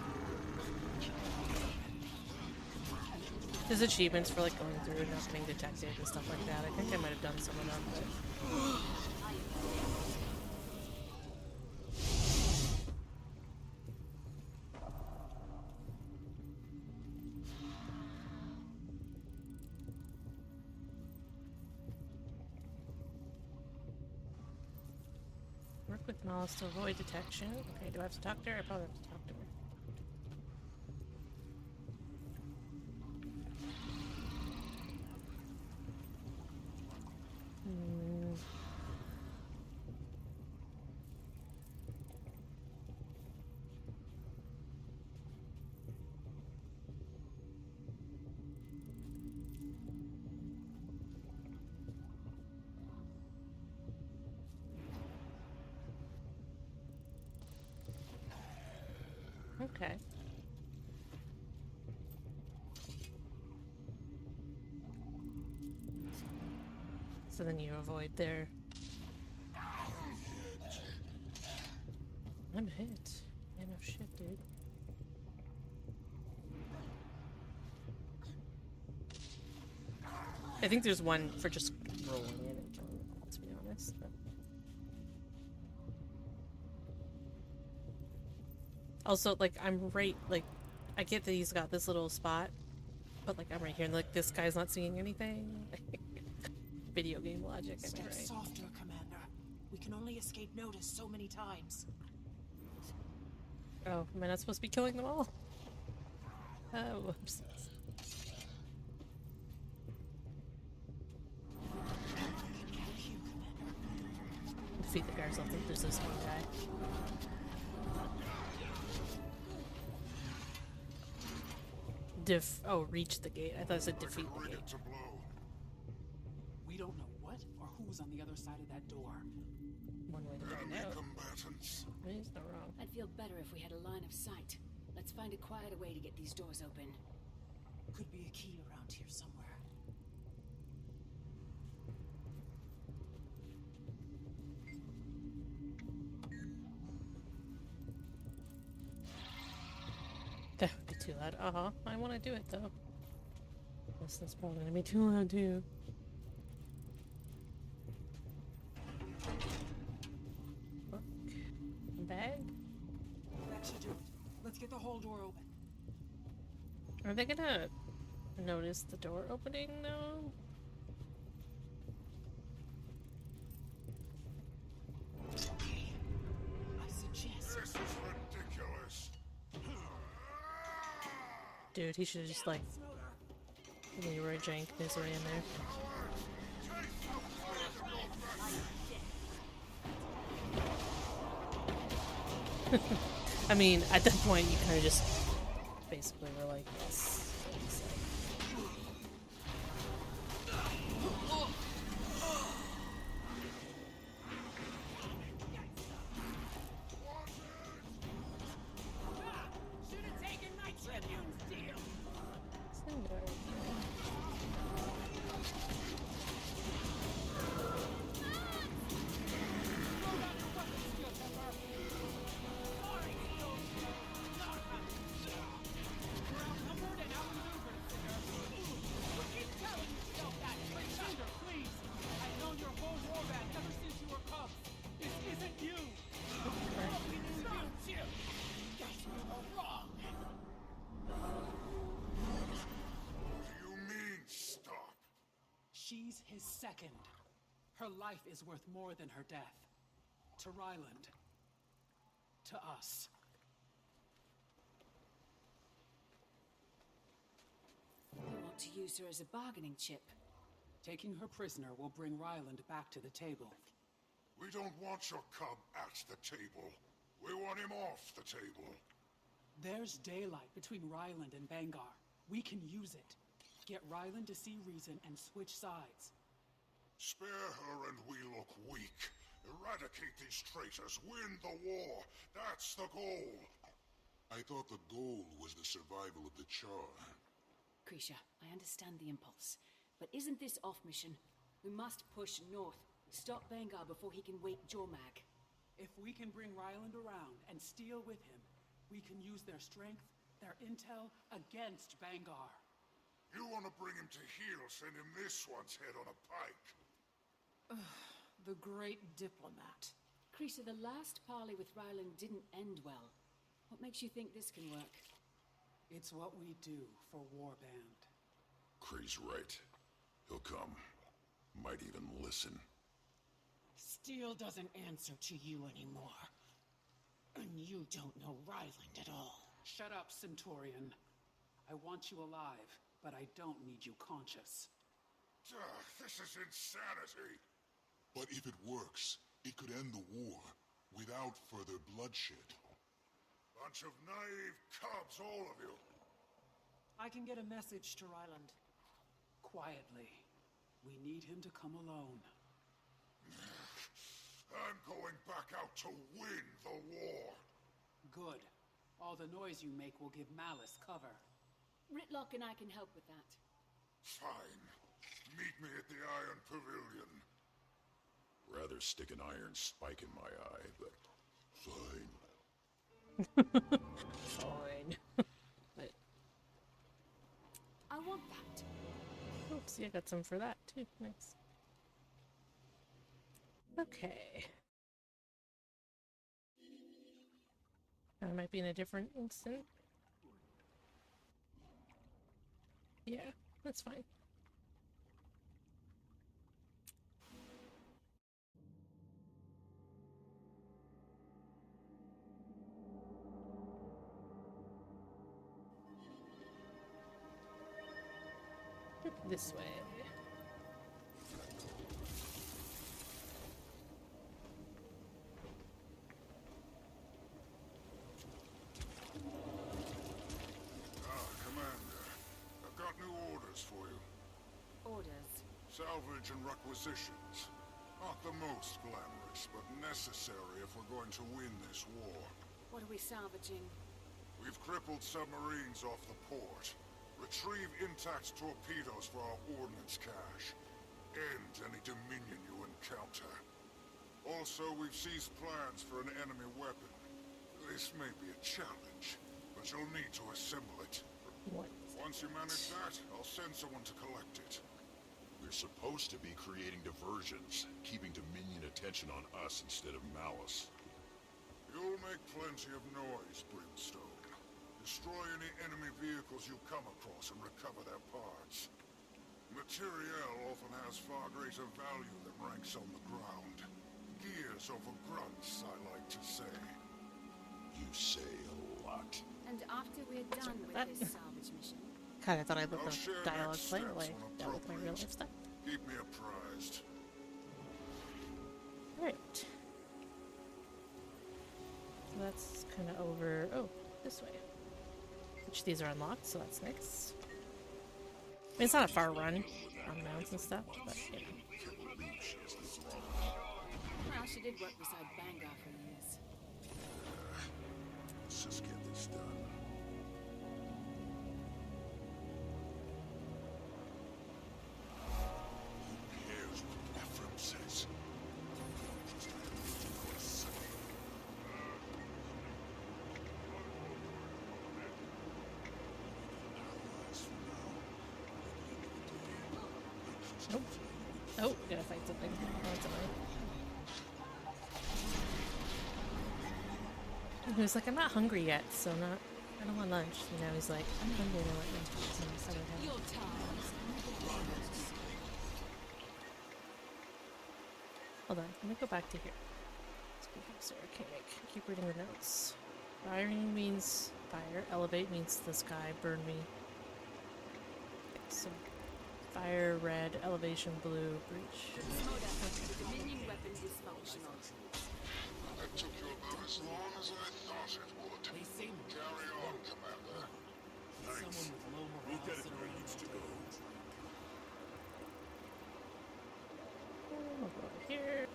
Speaker 1: There's achievements for like going through and not being detected and stuff like that. I think I might have done some of them, but work with Malice to avoid detection. Okay, do I have to talk to her? I probably have to talk to her. Okay. So then you avoid their... I'm hit. Yeah, no shit, dude. I think there's one for just rolling in and killing them all, to be honest. But... Also, like, I'm right, like, I get that he's got this little spot, but, like, I'm right here, and, like, this guy's not seeing anything. Video game logic, am I
Speaker 4: Step
Speaker 1: right?
Speaker 4: softer, Commander. We can only escape notice so many times.
Speaker 1: Oh, am I not supposed to be killing them all? Oh, whoops. Defeat the guards. I think there's this one guy. Reach the gate. I thought it said defeat the gate.
Speaker 6: We don't know what or who's on the other side of that door.
Speaker 1: One way to find out. He's not wrong.
Speaker 2: I'd feel better if we had a line of sight. Let's find a quieter way to get these doors open.
Speaker 4: Could be a key around here somewhere.
Speaker 1: That would be too loud. I want to do it though. This is probably gonna be too loud too. Book. Bag?
Speaker 4: That should do it. Let's get the whole door open.
Speaker 1: Are they gonna notice the door opening though?
Speaker 4: I suggest.
Speaker 3: This is ridiculous.
Speaker 1: Dude, he should have just like Leroy Jank his way in there. I mean, at that point, you kind of just basically were like, yes.
Speaker 6: She's his second. Her life is worth more than her death. To Ryland. To us.
Speaker 2: They want to use her as a bargaining chip.
Speaker 6: Taking her prisoner will bring Ryland back to the table.
Speaker 3: We don't want your cub at the table. We want him off the table.
Speaker 6: There's daylight between Ryland and Bangar. We can use it. Get Ryland to see reason and switch sides.
Speaker 3: Spare her and we look weak. Eradicate these traitors. Win the war. That's the goal. I thought the goal was the survival of the Char.
Speaker 2: Krisha, I understand the impulse. But isn't this off mission? We must push north. Stop Bangar before he can wake Jormag.
Speaker 6: If we can bring Ryland around and steal with him, we can use their strength, their intel, against Bangar.
Speaker 3: You want to bring him to heel, send him this one's head on a pike.
Speaker 4: The great diplomat.
Speaker 2: Krisha, the last parley with Ryland didn't end well. What makes you think this can work?
Speaker 6: It's what we do for Warband.
Speaker 3: Kree's right. He'll come. Might even listen.
Speaker 4: Steel doesn't answer to you anymore. And you don't know Ryland at all.
Speaker 6: Shut up, Centurion. I want you alive, but I don't need you conscious.
Speaker 3: This is insanity. But if it works, it could end the war without further bloodshed. Bunch of naive cubs, all of you.
Speaker 4: I can get a message to Ryland.
Speaker 6: Quietly. We need him to come alone.
Speaker 3: I'm going back out to win the war.
Speaker 6: Good. All the noise you make will give Malice cover.
Speaker 2: Ritlock and I can help with that.
Speaker 3: Fine. Meet me at the Iron Pavilion. Rather stick an iron spike in my eye, but fine.
Speaker 1: Fine. But
Speaker 2: I want that.
Speaker 1: oops, yeah, I got some for that too. Nice. Okay. I might be in a different instant. Yeah, that's fine. This way.
Speaker 3: Commander. I've got new orders for you.
Speaker 2: Orders.
Speaker 3: Salvage and requisitions. Not the most glamorous, but necessary if we're going to win this war.
Speaker 2: What are we salvaging?
Speaker 3: We've crippled submarines off the port. Retrieve intact torpedoes for our ordnance cache. End any Dominion you encounter. Also, we've seized plans for an enemy weapon. This may be a challenge, but you'll need to assemble it.
Speaker 1: What?
Speaker 3: Once you manage that, I'll send someone to collect it. We're supposed to be creating diversions, keeping Dominion attention on us instead of Malice. You'll make plenty of noise, Brimstone. Destroy any enemy vehicles you come across and recover their parts. Materiel often has far greater value than ranks on the ground. Gears over grunts, I like to say. You say a lot.
Speaker 2: And after we're done with this salvage mission...
Speaker 1: Kinda thought I'd let
Speaker 3: I'll
Speaker 1: the
Speaker 3: share
Speaker 1: dialogue
Speaker 3: next
Speaker 1: play
Speaker 3: steps
Speaker 1: while I
Speaker 3: when
Speaker 1: dealt with my real life
Speaker 3: appropriate.
Speaker 1: stuff.
Speaker 3: Keep me apprised.
Speaker 1: Alright. So that's kind of over... oh, this way. Which these are unlocked, so that's nice. I mean, it's not a far run on mounts and stuff, but you know.
Speaker 2: Well, she did work beside Bangar for years.
Speaker 3: Let's just get this done. Who cares what Ephraim says?
Speaker 1: Nope. Oh, gotta fight something. Oh, it's annoying. He was like, I'm not hungry yet, so I don't want lunch. And now he's like, I'm hungry and I want lunch. So I'm sorry, I
Speaker 2: Your
Speaker 1: haven't. Hold on, let me go back to here. Speak of Sarah Koenig. Keep reading the notes. Firing means fire. Elevate means the sky. Burn me. Okay, so Fire red, elevation blue, breach.
Speaker 2: Moda, the Dominion weapon dysfunctional.
Speaker 3: That took you about as long as I thought it would.
Speaker 11: They seem
Speaker 3: Carry on, Commander.
Speaker 11: someone with low morale sit around
Speaker 10: needs to go.
Speaker 1: We'll go over here.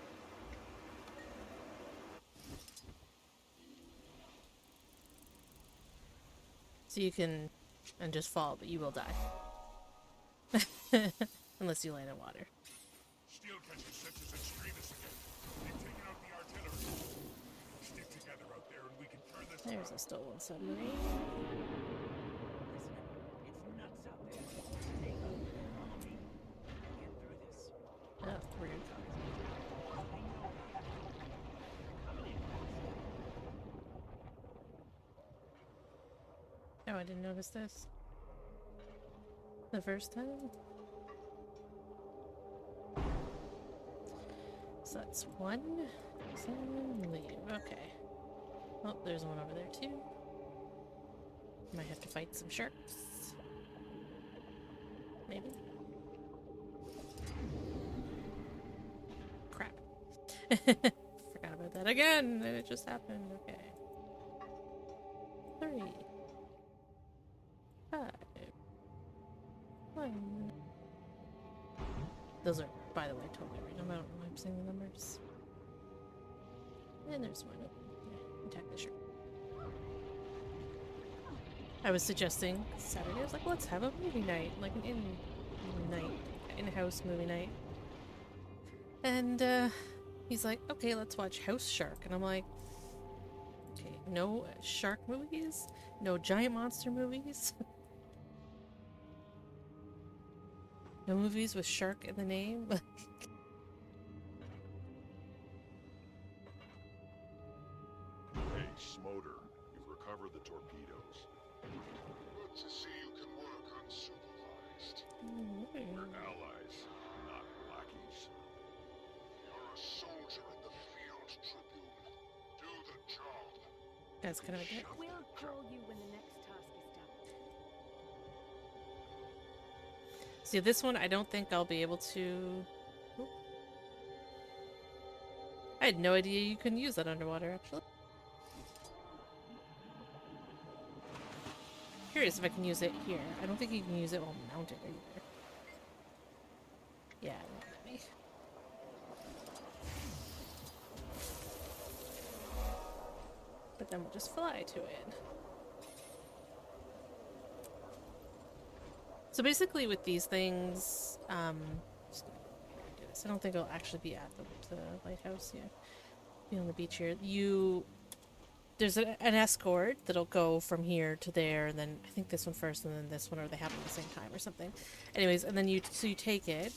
Speaker 1: So you can, and just fall, but you will die. Unless you land in water.
Speaker 10: Steel catches such as extremists again. They've taken out the artillery. Stick together out there and we can turn this
Speaker 1: There's
Speaker 10: around.
Speaker 1: a stolen submarine.
Speaker 9: It's nuts out there. They go follow me. Get through this.
Speaker 1: Oh, rude.
Speaker 9: I know they have to. They're coming in fast.
Speaker 1: Oh, I didn't notice this. The first time? So that's one. Seven, leave. Okay. Oh, there's one over there too. Might have to fight some sharks. Maybe. Crap. Forgot about that again, and it just happened. Okay. 3. 5. 1. Those are, by the way, totally random. I don't know why I'm saying the numbers. And there's one. Yeah, attack the shark. I was suggesting Saturday. I was like, let's have a movie night, like an in-house movie night. And he's like, okay, let's watch House Shark. And I'm like, okay, no shark movies, no giant monster movies. No movies with shark in the name?
Speaker 3: Hey, Smoder, you've recovered the torpedoes. Good to see you can work unsupervised. We're allies, not lackeys. You're a soldier in the field, Tribune. Do the job.
Speaker 1: That's kind of a dick.
Speaker 2: We'll call you when the next task is done.
Speaker 1: See, this one I don't think I'll be able to... Oop. I had no idea you couldn't use that underwater, actually. Curious if I can use it here. I don't think you can use it while mounted either. Yeah, it won't let me. But then we'll just fly to it. So basically with these things, just gonna do this. I don't think I'll actually be at the lighthouse yet. Be on the beach here. There's an escort that'll go from here to there, and then I think this one first, and then this one, or they happen at the same time or something. Anyways, and then you take it,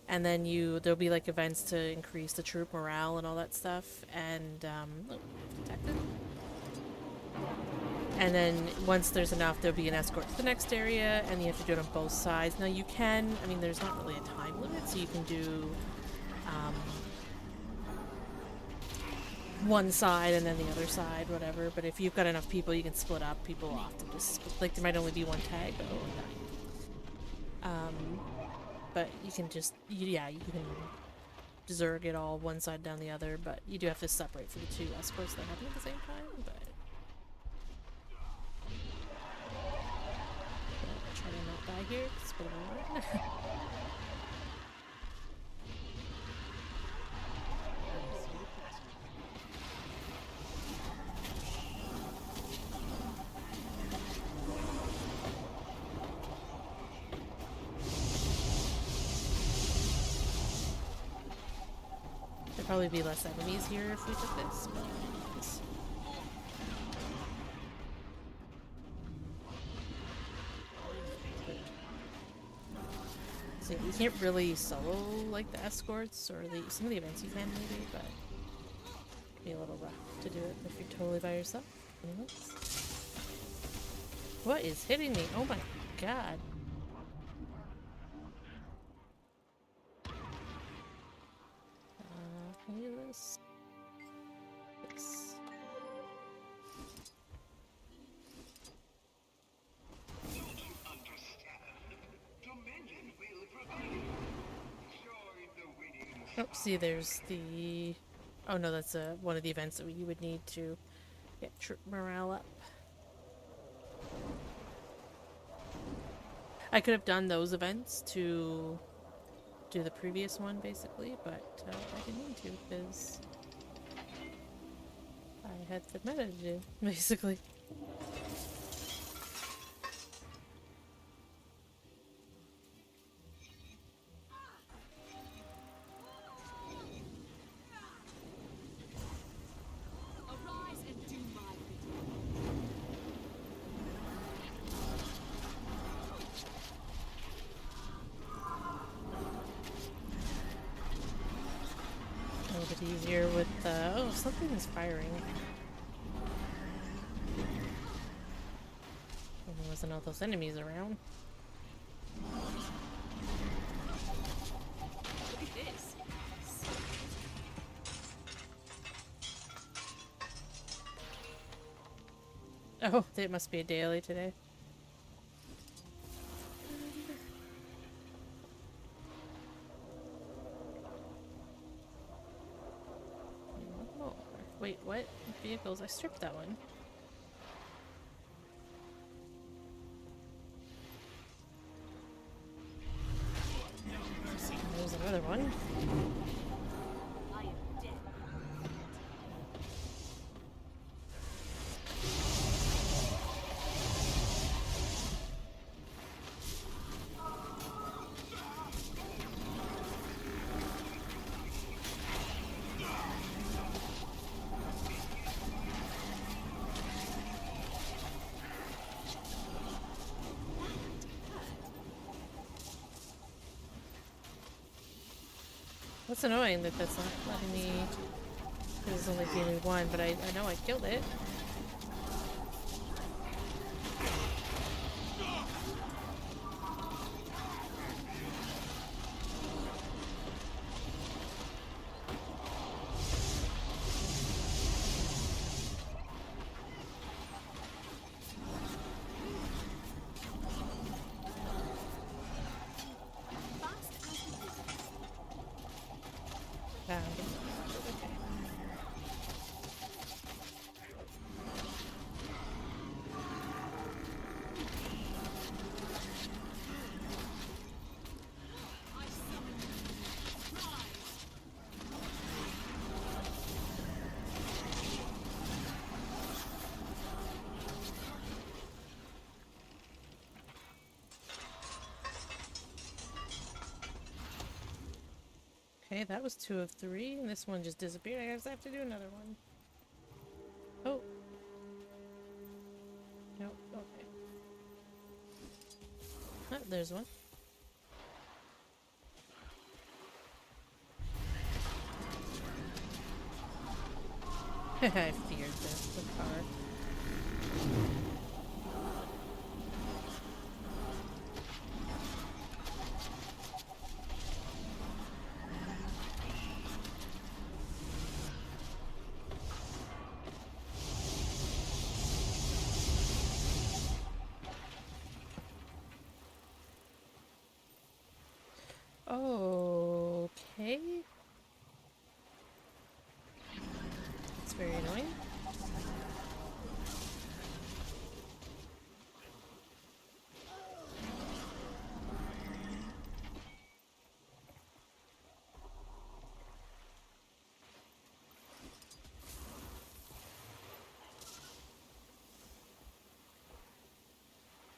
Speaker 1: and then there'll be like events to increase the troop morale and all that stuff, and detected. And then once there's enough, there'll be an escort to the next area, and you have to do it on both sides. Now you can, I mean, there's not really a time limit, so you can do one side and then the other side, whatever. But if you've got enough people, you can split up. People often just split, like there might only be one tag, but but you can just, you can zerg it all one side down the other, but you do have to separate for the two escorts that happen at the same time. But try to not die here, 'cause it's a bit of a run. There'd probably be less enemies here if we took this, but so you can't really solo like the escorts or some of the events you can maybe, but it'd be a little rough to do it if you're totally by yourself. Anyways. What is hitting me? Oh my god. Can you do this? Yes.
Speaker 9: Dominion will prevail.
Speaker 1: Oh, see, there's the... Oh no, that's one of the events that you would need to get troop morale up. I could have done those events to do the previous one, basically, but I didn't need to because I had the meta to do, basically.
Speaker 2: Arise and do my
Speaker 1: A little bit easier with oh, something is firing. And there wasn't all those enemies around.
Speaker 2: Look at this.
Speaker 1: Oh, it must be a daily today. Oh, wait, what? Vehicles? I stripped that one. There's another one.
Speaker 2: I am dead.
Speaker 1: That's annoying that that's not letting me... There's only dealing one, but I know I killed it. Found it. Okay. Okay, that was 2 of 3, and this one just disappeared. I guess I have to do another one. Oh. Nope, okay. Oh, there's one. I feared the car. Okay. That's very annoying.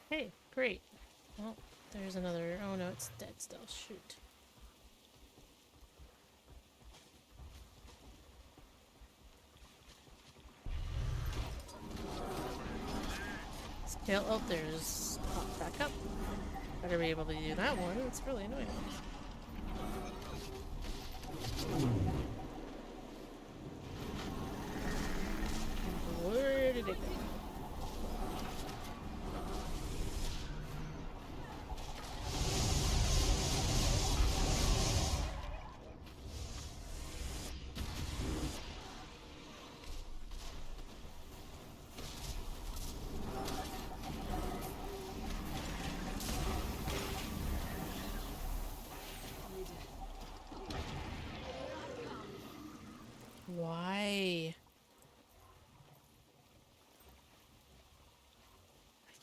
Speaker 1: Hey, great. Well, there's another... Oh no, it's dead still. Shoot. Scale... Oh, there's... Pop back up. Better be able to do that one. It's really annoying. Where did it go?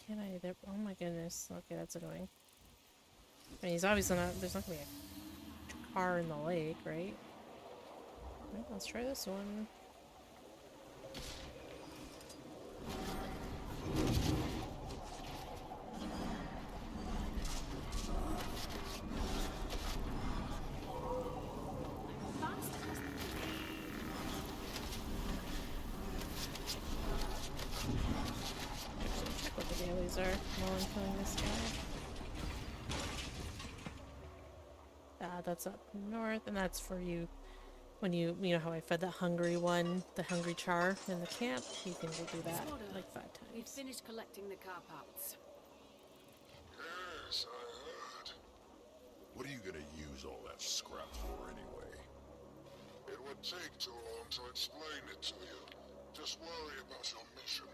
Speaker 1: can't I either? Oh my goodness. Okay, that's annoying. I mean, he's obviously not. There's not gonna be a car in the lake, right? Right, let's try this one. Actually, check what the dailies are while I'm killing this guy. That's up north, and that's for you. When you know how I fed that hungry one, the hungry char in the camp, you can go do that like 5
Speaker 2: We've
Speaker 1: times.
Speaker 2: finished collecting the car parts.
Speaker 3: Yes, I heard. What are you gonna use all that scrap for anyway? It would take too long to explain it to you. Just worry about your mission.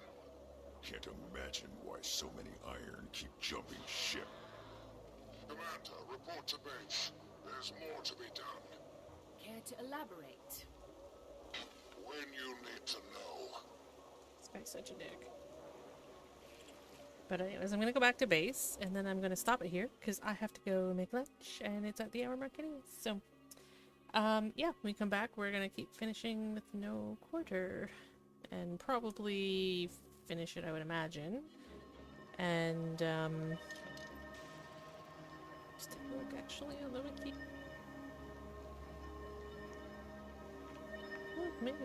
Speaker 3: Can't imagine why so many iron keep jumping ship. Commander, report to base. There's more to be done.
Speaker 2: Care to elaborate?
Speaker 3: When you need to know.
Speaker 1: This guy's such a dick. But anyways, I'm gonna go back to base, and then I'm gonna stop it here because I have to go make lunch, and it's at the hour mark anyways. So, yeah, when we come back, we're gonna keep finishing with no quarter, and probably finish it, I would imagine. And just take a look actually on the wiki. Oh, maybe.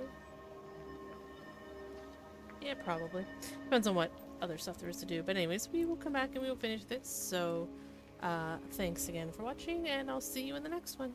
Speaker 1: Yeah, probably. Depends on what other stuff there is to do. But anyways, we will come back and we will finish this. So, thanks again for watching, and I'll see you in the next one.